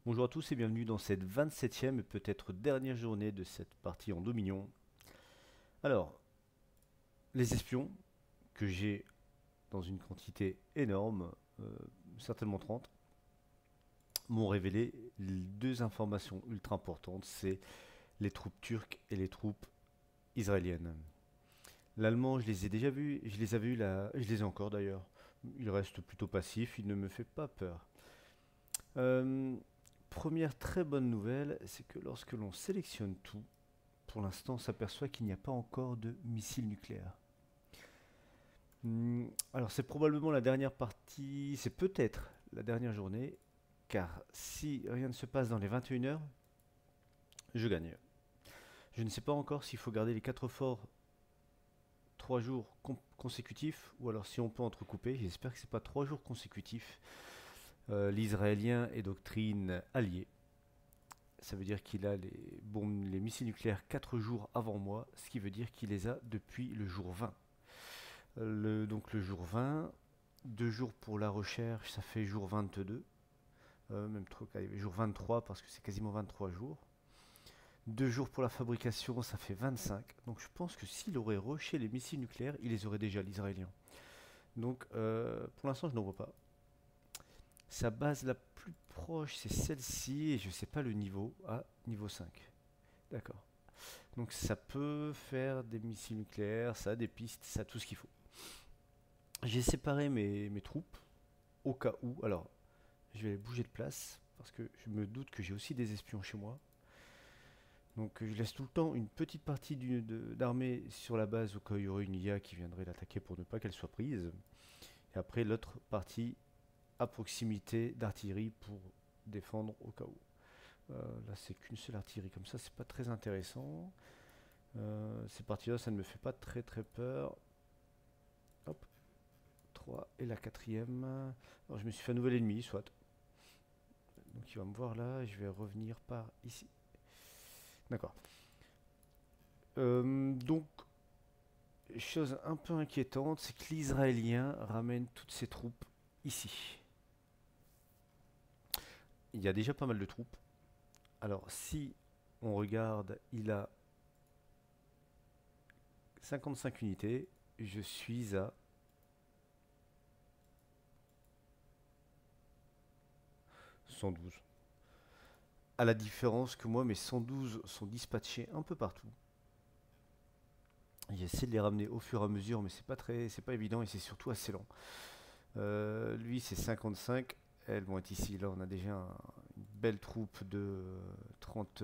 Bonjour à tous et bienvenue dans cette 27e et peut-être dernière journée de cette partie en Dominion. Alors, les espions, que j'ai dans une quantité énorme, certainement 30, m'ont révélé deux informations ultra importantes, c'est les troupes turques et les troupes israéliennes. L'allemand, je les ai déjà vus, je les avais vus là, je les ai encore d'ailleurs. Il reste plutôt passif, il ne me fait pas peur. Euh, Première très bonne nouvelle, c'est que lorsque l'on sélectionne tout, pour l'instant, on s'aperçoit qu'il n'y a pas encore de missiles nucléaires. Alors c'est probablement la dernière partie, c'est peut-être la dernière journée, car si rien ne se passe dans les 21 heures, je gagne. Je ne sais pas encore s'il faut garder les 4 forts 3 jours consécutifs, ou alors si on peut entrecouper, j'espère que c'est pas 3 jours consécutifs. L'Israélien est doctrine alliée. Ça veut dire qu'il a les missiles nucléaires 4 jours avant moi, ce qui veut dire qu'il les a depuis le jour 20. Donc le jour 20, 2 jours pour la recherche, ça fait jour 22. Même trop, allez, jour 23 parce que c'est quasiment 23 jours. 2 jours pour la fabrication, ça fait 25. Donc je pense que s'il aurait rushé les missiles nucléaires, il les aurait déjà, l'Israélien. Donc pour l'instant, je n'en vois pas. Sa base la plus proche, c'est celle-ci, et je ne sais pas le niveau. Ah, niveau 5. D'accord. Donc ça peut faire des missiles nucléaires, ça a des pistes, ça a tout ce qu'il faut. J'ai séparé mes troupes au cas où. Alors, je vais bouger de place parce que je me doute que j'ai aussi des espions chez moi. Donc, je laisse tout le temps une petite partie d'armée sur la base au cas où il y aurait une IA qui viendrait l'attaquer pour ne pas qu'elle soit prise. Et après, l'autre partie à proximité d'artillerie pour défendre au cas où. Là, c'est qu'une seule artillerie comme ça, c'est pas très intéressant. Ces parties-là, ça ne me fait pas très très peur. Hop, 3 et la quatrième. Alors, je me suis fait un nouvel ennemi, soit. Donc il va me voir là, je vais revenir par ici. D'accord. Donc, chose un peu inquiétante, c'est que l'Israélien ramène toutes ses troupes ici. Il y a déjà pas mal de troupes. Alors si on regarde, il a 55 unités. Je suis à 112. À la différence que moi, mes 112 sont dispatchés un peu partout. J'essaie de les ramener au fur et à mesure, mais c'est pas évident et c'est surtout assez lent. Lui, c'est 55. Elles vont être ici. Là, on a déjà une belle troupe de 30,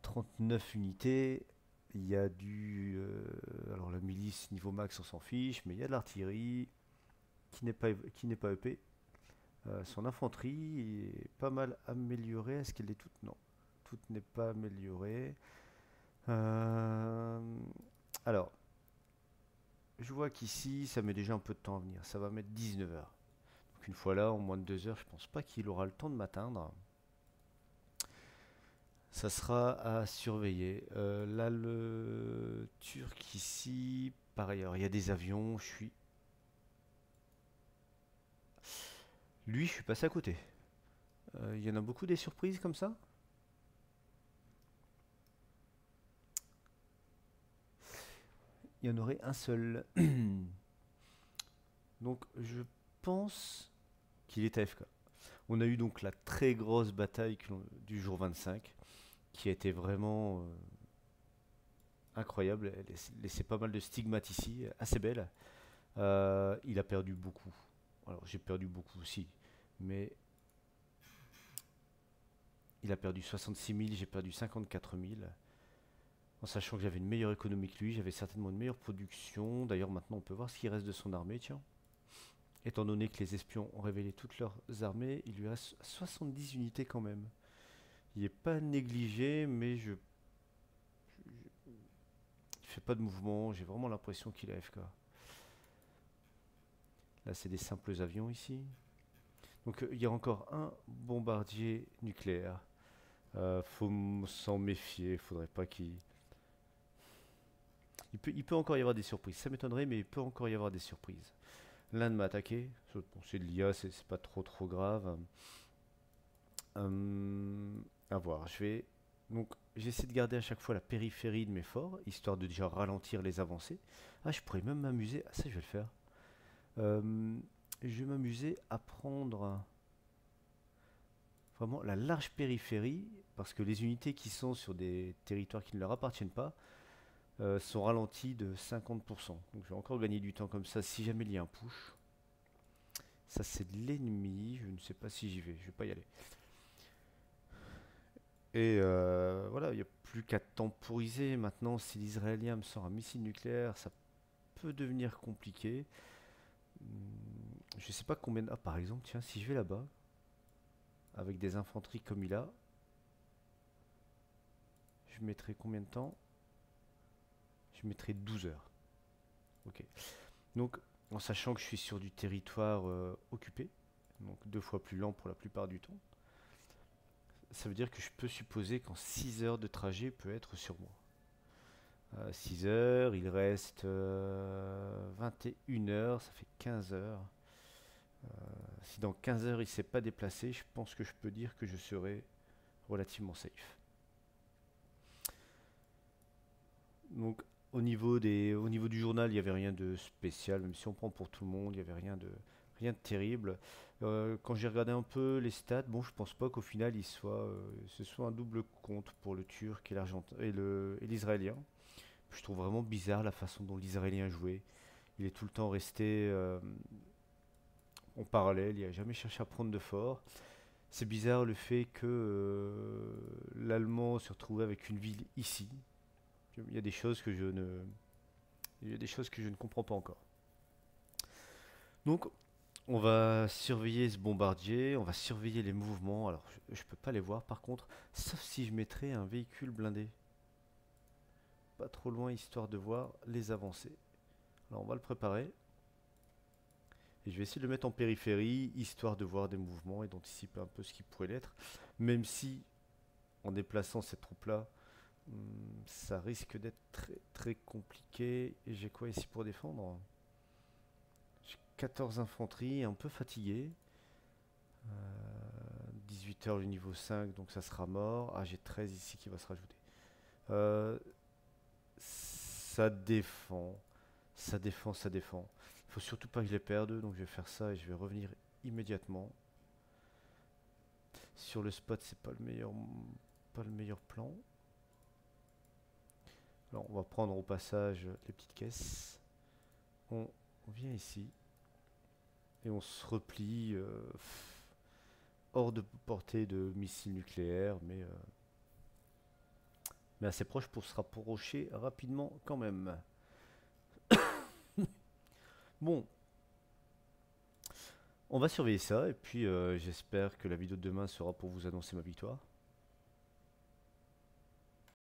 39 unités. Il y a alors, la milice niveau max, on s'en fiche, mais il y a de l'artillerie qui n'est pas EP. Son infanterie est pas mal améliorée. Est-ce qu'elle est toute? Non. Toute n'est pas améliorée. Euh, alors, je vois qu'ici, ça met déjà un peu de temps à venir. Ça va mettre 19 heures. Donc une fois là, en moins de 2 heures, je pense pas qu'il aura le temps de m'atteindre. Ça sera à surveiller. Là, le Turc ici, par ailleurs, il y a des avions. Lui, je suis passé à côté. Il y en a beaucoup des surprises comme ça? Il y en aurait un seul. Donc je pense qu'il est AFK. On a eu donc la très grosse bataille du jour 25, qui a été vraiment incroyable. Elle laissait pas mal de stigmates ici, assez belle. Il a perdu beaucoup. Alors j'ai perdu beaucoup aussi, mais il a perdu 66 000, j'ai perdu 54 000. En sachant que j'avais une meilleure économie que lui, j'avais certainement une meilleure production. D'ailleurs maintenant on peut voir ce qui reste de son armée, tiens. Étant donné que les espions ont révélé toutes leurs armées, il lui reste 70 unités quand même. Il n'est pas négligé, mais il fait pas de mouvement. J'ai vraiment l'impression qu'il est AFK. Là, c'est des simples avions ici. Donc, il y a encore un bombardier nucléaire. Faut s'en méfier. Faudrait pas qu'il. Il peut encore y avoir des surprises. Ça m'étonnerait, mais il peut encore y avoir des surprises. L'Inde m'a attaqué. Bon, c'est de l'IA, c'est pas trop grave. À voir. Donc j'essaie de garder à chaque fois la périphérie de mes forts, histoire de déjà ralentir les avancées. Ah, je pourrais même m'amuser. Ah, ça, je vais le faire. Euh, je vais m'amuser à prendre vraiment la large périphérie, parce que les unités qui sont sur des territoires qui ne leur appartiennent pas sont ralenties de 50%. Donc je vais encore gagner du temps comme ça si jamais il y a un push. Ça, c'est de l'ennemi. Je ne sais pas si j'y vais. Je vais pas y aller. Et voilà, il n'y a plus qu'à temporiser. Maintenant, si l'Israélien me sort un missile nucléaire, ça peut devenir compliqué. Je sais pas combien. Ah, par exemple, tiens, si je vais là-bas, avec des infanteries comme il a, je mettrai combien de temps? Je mettrai 12 heures. Ok. Donc, en sachant que je suis sur du territoire occupé, donc 2 fois plus lent pour la plupart du temps, ça veut dire que je peux supposer qu'en 6 heures de trajet peut être sur moi. 6 heures, il reste 21 heures, ça fait 15 heures. Si dans 15 heures il ne s'est pas déplacé, je pense que je peux dire que je serai relativement safe. Donc au niveau du journal, il n'y avait rien de spécial, même si on prend pour tout le monde, il n'y avait rien de terrible. Quand j'ai regardé un peu les stats, bon, je pense pas qu'au final ce soit un double compte pour le Turc et l'Argentin et l'Israélien. Je trouve vraiment bizarre la façon dont l'Israélien jouait. Il est tout le temps resté en parallèle, il n'a jamais cherché à prendre de fort. C'est bizarre le fait que l'Allemand se retrouvait avec une ville ici. Il y a des choses que je ne, il y a des choses que je ne comprends pas encore. Donc, on va surveiller ce bombardier, on va surveiller les mouvements. Alors, je peux pas les voir par contre, sauf si je mettrais un véhicule blindé pas trop loin, histoire de voir les avancées. Alors, on va le préparer. Et je vais essayer de le mettre en périphérie, histoire de voir des mouvements et d'anticiper un peu ce qui pourrait l'être. Même si, en déplaçant cette troupe-là, ça risque d'être très très compliqué. Et j'ai quoi ici pour défendre? J'ai 14 infanteries, un peu fatigué. 18 heures le niveau 5, donc ça sera mort. Ah, j'ai 13 ici qui va se rajouter. Euh, ça défend. Ça défend, ça défend. Il faut surtout pas que je les perde, donc je vais faire ça et je vais revenir immédiatement. Sur le spot, c'est pas le meilleur plan. Alors, on va prendre au passage les petites caisses. On vient ici et on se replie hors de portée de missiles nucléaires, mais assez proche pour se rapprocher rapidement quand même. Bon, on va surveiller ça et puis j'espère que la vidéo de demain sera pour vous annoncer ma victoire.